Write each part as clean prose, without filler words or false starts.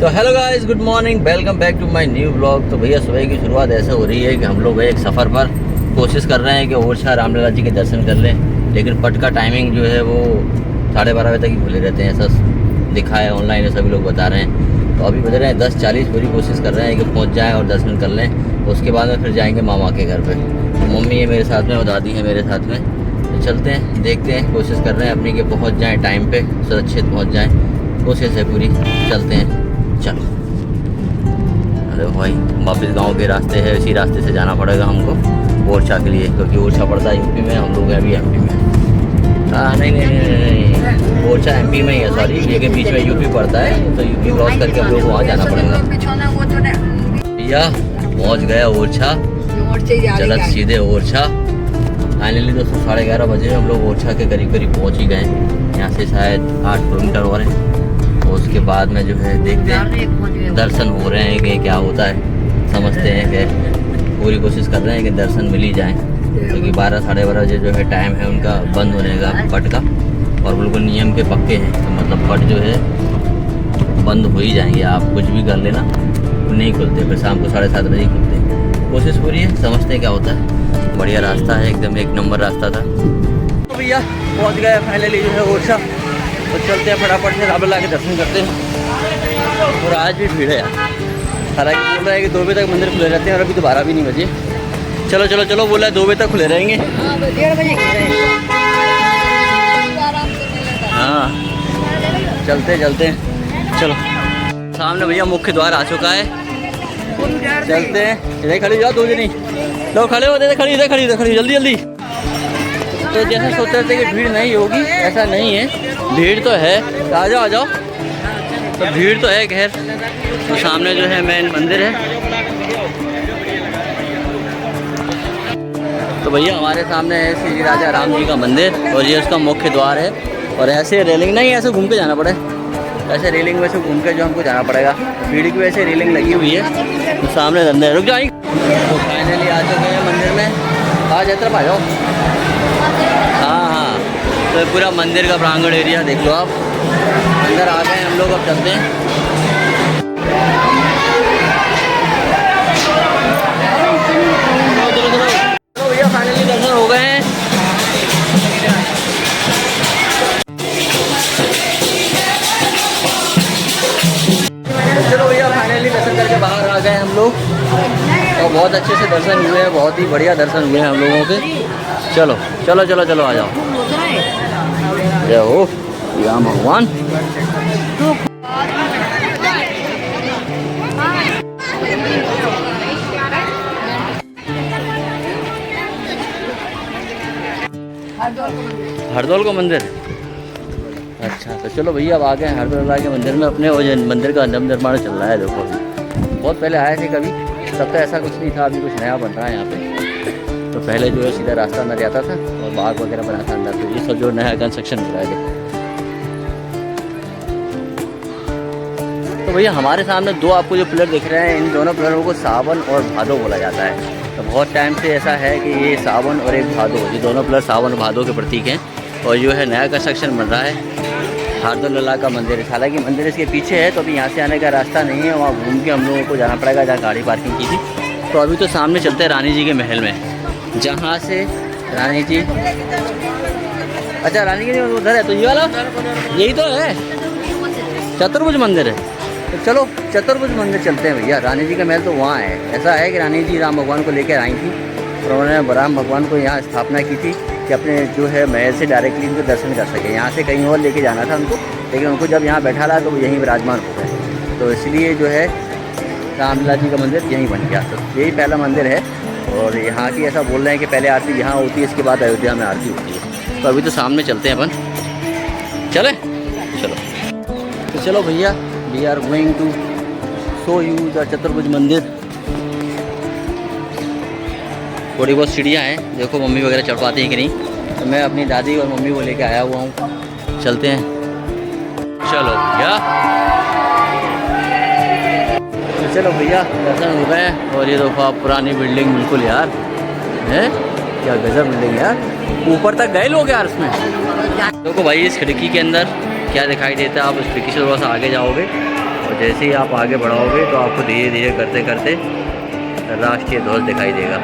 तो hello guys, good morning, welcome back to my new blog. तो भैया सुबह की शुरुआत ऐसे हो रही है कि हम लोग एक सफ़र पर कोशिश कर रहे हैं कि ओरछा रामलला जी के दर्शन कर लें, लेकिन पट का टाइमिंग जो है वो 12:30 बजे तक ही खुले रहते हैं, ऐसा दिखा है ऑनलाइन, सभी लोग बता रहे हैं। तो अभी बज रहे हैं 10:40, पूरी कोशिश कर रहे हैं कि पहुँच जाएँ और दर्शन कर लें। उसके बाद में फिर जाएँगे मामा के घर पर। तो मम्मी है मेरे साथ में और दादी है मेरे साथ में। तो चलते हैं, देखते हैं, कोशिश कर रहे हैं अपनी कि पहुँच जाएँ टाइम पर, सुरक्षित पहुँच जाएँ, कोशिश है पूरी। चलते हैं, चलो। अरे भाई वापस गांव के रास्ते है, इसी रास्ते से जाना पड़ेगा हमको ओरछा के लिए, क्योंकि ओरछा पड़ता है यूपी में, हम लोग हैं अभी एमपी में। हाँ नहीं, ओरछा एमपी में ही है, सॉरी, ये के बीच में यूपी पड़ता है, तो यूपी क्रॉस करके हम लोग को वहाँ जाना पड़ेगा। भैया पहुँच गया ओरछा, चलत सीधे ओरछा। फाइनली दोस्तों 11:30 बजे हम लोग ओरछा के करीब पहुँच ही गए। यहाँ से शायद 8 किलोमीटर और है। उसके बाद में जो है देखते हैं दर्शन हो रहे हैं कि क्या होता है, समझते हैं कि पूरी कोशिश कर रहे हैं कि दर्शन मिल ही जाए, क्योंकि 12 साढ़े 12 बजे जो है टाइम है उनका बंद होने का पट का, और बिल्कुल नियम के पक्के हैं। तो मतलब पट जो है बंद हो ही जाएंगे, आप कुछ भी कर लेना, नहीं खुलते, फिर शाम को 7:30 बजे ही खुलते हैं। कोशिश पूरी है, समझते हैं क्या होता है। बढ़िया रास्ता है, एकदम एक नंबर रास्ता था। तो भैया पहुँच गए फाइनली जो है ओरछा। तो चलते हैं फटाफट से रामलला के दर्शन करते हैं। और आज भी भीड़ है यार, हालांकि बोल रहा है कि 2 बजे तक मंदिर खुले रहते हैं, और अभी तो 12 भी नहीं बजे। चलो चलो चलो, बोला है 2 बजे तक खुले रहेंगे। हाँ चलते चलते हैं, चलो। सामने भैया मुख्य द्वार आ चुका है, चलते हैं। इधर खड़ी जाओ, 2 जनी लोग खड़े होते थे, खड़ी इधर खड़ी जल्दी जल्दी। तो जैसे सोच रहे थे कि भीड़ नहीं होगी, ऐसा नहीं है, भीड़ तो है। आ जाओ, तो भीड़ तो है खैर। तो सामने जो है मेन मंदिर है। तो भैया हमारे सामने है श्री राजा राम जी का मंदिर, और ये उसका मुख्य द्वार है। और ऐसे रेलिंग नहीं, ऐसे घूम के जाना पड़े, ऐसे रेलिंग में से घूम के जो हमको जाना पड़ेगा। भीड़ की वजह से रेलिंग लगी हुई है। तो सामने अंदर रुक जाएंगे। तो फाइनली आ चुके हैं मंदिर में। आज तरफ आ जाओ। हाँ, तो पूरा मंदिर का प्रांगण एरिया देख लो आप। अंदर आ गए हम लोग, अब चलते हैं। तो भैया फाइनली दर्शन हो गए हैं। चलो भैया फाइनली दर्शन करके बाहर आ गए हम लोग, और बहुत अच्छे से दर्शन हुए हैं, बहुत ही बढ़िया दर्शन हुए हैं हम लोगों के। चलो चलो चलो चलो, आ जाओ। जय हो राम भगवान। हरदौल का मंदिर, अच्छा। तो चलो भैया अब आ गए हरदौल के मंदिर में अपने, और मंदिर का निर्माण चल रहा है। देखो बहुत पहले आए थे कभी, तब तो ऐसा कुछ नहीं था, अभी कुछ नया बन रहा है यहाँ पे। तो पहले जो है सीधा रास्ता अंदर जाता था और बाग वगैरह बना था अंदर। तो ये सब जो नया कंस्ट्रक्शन हो रहा है। तो भैया हमारे सामने 2 आपको जो पिलर दिख रहे हैं, इन दोनों पिलरों को सावन और भादो बोला जाता है। तो बहुत टाइम से ऐसा है कि ये सावन और एक भादो, ये दोनों पिलर सावन और भादो के प्रतीक हैं। और जो है नया कंस्ट्रक्शन बन रहा है हरदौल का मंदिर। हालांकि मंदिर इसके पीछे है, तो अभी यहाँ से आने का रास्ता नहीं है, वहाँ घूम के हम लोगों को जाना पड़ेगा जहाँ गाड़ी पार्किंग की थी। तो अभी तो सामने चलते हैं रानी जी के महल में, जहाँ से रानी जी, अच्छा रानी जी उधर है, तो ये वाला यही तो है, चतुर्भुज मंदिर है। तो चलो चतुर्भुज मंदिर चलते हैं भैया। रानी जी का महल तो वहाँ है। ऐसा है कि रानी जी राम भगवान को लेकर आई थी, और उन्होंने राम भगवान को यहाँ स्थापना की थी कि अपने जो है महल से डायरेक्टली उनको दर्शन कर सके। यहाँ से कहीं और लेके जाना था उनको, लेकिन उनको जब यहाँ बैठा रहा तो वो यहीं विराजमान हो गए। तो इसलिए जो है रामलला जी का मंदिर यहीं बन गया। तो यही पहला मंदिर है, और यहाँ की ऐसा बोल रहे हैं कि पहले आरती यहाँ होती है, इसके बाद अयोध्या में आरती होती है। तो अभी तो सामने चलते हैं अपन, चले चलो। तो चलो भैया, we are going to show you the Chaturbhuj mandir. थोड़ी बहुत सीढ़ियाँ हैं, देखो मम्मी वगैरह चढ़ पाती हैं कि नहीं। तो मैं अपनी दादी और मम्मी को लेके आया हुआ हूँ, चलते हैं। चलो भैया, तो चलो भैया दर्शन हो गए। और ये देखो आप पुरानी बिल्डिंग बिल्कुल यार है, क्या गजब बिल्डिंग यार। ऊपर तक गए लोग यार इसमें। देखो भाई इस खिड़की के अंदर क्या दिखाई देता है, आप उस खिड़की से थोड़ा सा आगे जाओगे और जैसे ही आप आगे बढ़ाओगे तो आपको धीरे धीरे करते करते राष्ट्रीय ध्वज दिखाई देगा।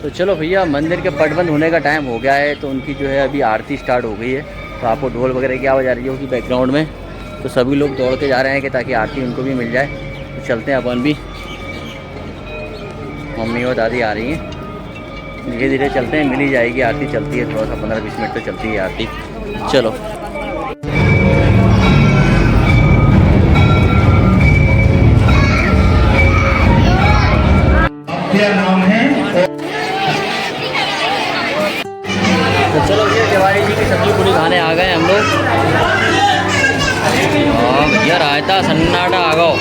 तो चलो भैया, मंदिर के पट बंद होने का टाइम हो गया है, तो उनकी जो है अभी आरती स्टार्ट हो गई है। तो आपको ढोल वगैरह की आवाज़ आ रही होगी बैकग्राउंड में, तो सभी लोग दौड़ के जा रहे हैं कि ताकि आरती उनको भी मिल जाए। तो चलते हैं अपन भी, मम्मी और दादी आ रही हैं, धीरे धीरे चलते हैं, मिल ही जाएगी आरती। चलती है थोड़ा सा 15-20 मिनट तो चलती है आरती। चलो क्या नाम है? तो चलो भैया, तिवारी जी की सब्जी पूरी खाने आ गए हम लोग। हाँ भैया, रायता सन्नाटा आ गओ।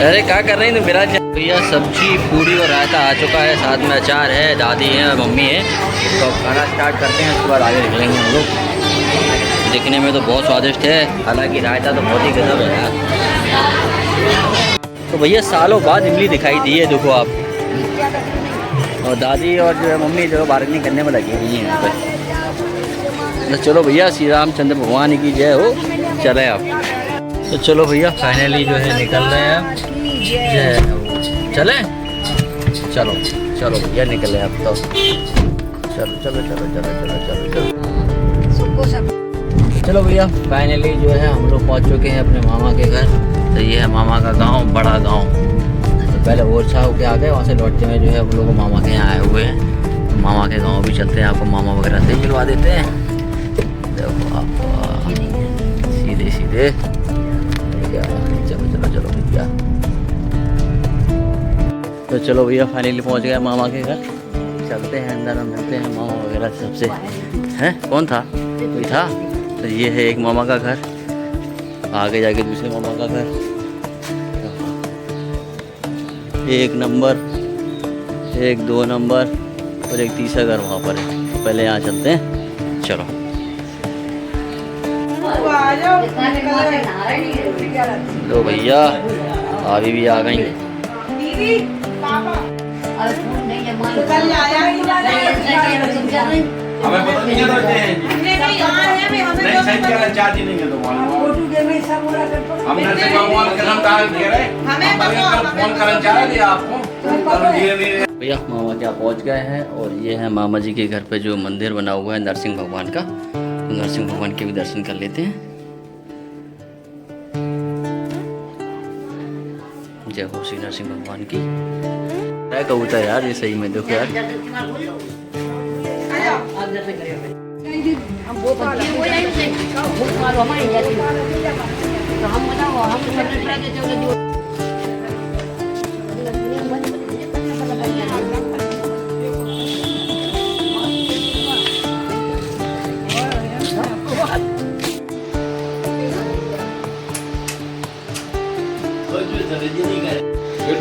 अरे क्या कर रही हैं तुम मेरा? भैया सब्जी पूरी और रायता आ चुका है, साथ में अचार है, दादी है और मम्मी है। तो खाना स्टार्ट करते हैं, उसके बाद आगे निकलेंगे हम लोग। दिखने में तो बहुत स्वादिष्ट है, हालांकि रायता तो बहुत ही गजब है यार। तो भैया सालों बाद इमली दिखाई दी है, देखो आप। और दादी और जो है मम्मी जो है बार्गेनिंग करने में लगी हुई हैं यहाँ पे। तो चलो भैया, श्री रामचंद्र भगवान की जय हो। चले आप। तो चलो भैया, फाइनली जो है निकल रहे हैं आप। जय हो। चले चलो चलो भैया, निकले अब तो। चलो चलो चलो चलो चलो चलो चलो चलो भैया, फाइनली जो है हम लोग पहुँच चुके हैं अपने मामा के घर। तो ये है मामा का गांव, बड़ा गांव। तो पहले ओरछा होके आ गए, वहाँ से लौटते हुए जो है हम लोग मामा के यहाँ आए हुए हैं। तो मामा के गांव भी चलते हैं, आपको मामा वगैरह से मिलवा देते हैं। देखो आप सीधे सीधे, चलो चलो चलो भैया। तो चलो भैया, फाइनली पहुँच गए मामा के घर। चलते हैं अंदर, हम मिलते हैं मामा वगैरह सबसे। हैं कौन था? कोई था? तो ये है एक मामा का घर, आगे जाके दूसरे मामा का घर, 1 नंबर, 1 2 नंबर और एक तीसरा घर वहाँ पर है। तो पहले यहाँ चलते हैं, चलो। लो भैया, भाभी भी आ गई। हमें पता नहीं रहते हैं। नहीं सही क्या चार्ज नहीं है तो हमने से भगवान के नाम कहा दे रहे हमें फोन करना चाह रहे आपको। भैया मामा क्या पहुंच गए हैं, और ये है मामा जी के घर पे जो मंदिर बना हुआ है नरसिंह भगवान का। तो नरसिंह भगवान के भी दर्शन कर लेते हैं। जय हो श्री नरसिंह भगवान की। क्या कबूतर यार, ये सही में देखो यार।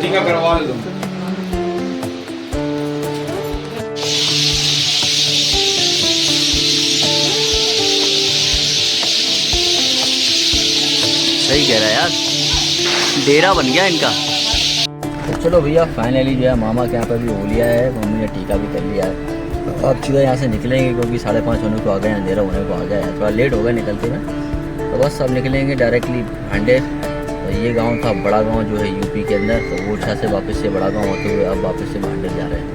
टीका करवा लो। सही कह रहा है यार, डेरा बन गया इनका। तो चलो भैया, फाइनली जो है मामा के यहाँ पर भी हो लिया है, मम्मी ने टीका भी कर लिया है। तो अब सीधा यहाँ से निकलेंगे, क्योंकि 5:30 होने को आ गए, अंधेरा होने को आ गया है, थोड़ा लेट हो गया निकलते में। तो बस अब निकलेंगे डायरेक्टली भांडेर। तो ये गांव था बड़ा गांव जो है यूपी के अंदर। तो ओरछा से वापस से बड़ा गांव होते हुए अब वापस से भांडेर जा रहे हैं।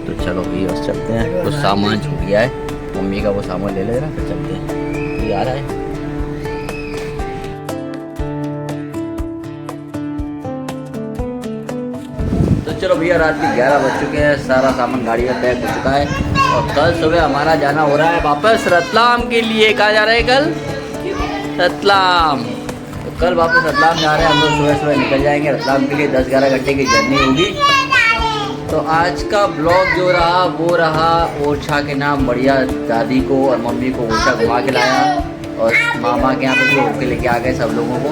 तो चलो भैया बस चलते हैं, कुछ सामान छूट गया है, मम्मी का वो सामान ले लेना, फिर चलते हैं। तो आ रहा है। तो चलो भैया, रात के 11 बज चुके हैं, सारा सामान गाड़ी में पैक हो चुका है। और कल सुबह हमारा जाना हो रहा है वापस रतलाम के लिए। कहाँ जा रहे हैं कल? रतलाम। तो कल वापस रतलाम जा रहे हैं हम लोग, सुबह सुबह निकल जाएंगे रतलाम के लिए। 10-11 घंटे की जर्नी होगी। तो आज का ब्लॉग जो रहा वो रहा ओरछा के नाम। बढ़िया दादी को और मम्मी को ओरछा घुमा के लाया, और मामा के यहाँ पे भी होके लेके आ गए सब लोगों को।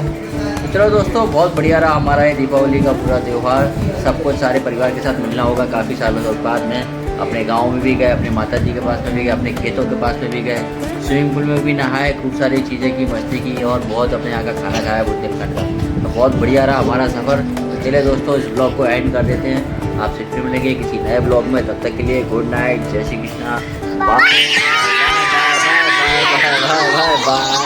तो चलो दोस्तों, बहुत बढ़िया रहा हमारा ये दीपावली का पूरा त्यौहार। सबको सारे परिवार के साथ मिलना होगा काफ़ी सालों के बाद में। अपने गांव में भी गए, अपने माता जी के पास में भी गए, अपने खेतों के पास में भी गए, स्विमिंग पूल में भी नहाए, खूब सारी चीज़ें की, मस्ती की और बहुत अपने यहाँ का खाना खाया बुंदेलखंड का। तो बहुत बढ़िया रहा हमारा सफ़र। तो चलिए दोस्तों इस ब्लॉग को एंड कर देते हैं, आपसे फिर मिलेंगे किसी नए ब्लॉग में। तब तक के लिए गुड नाइट, जय Shri Krishna, bye bye bye bye bye bye bye.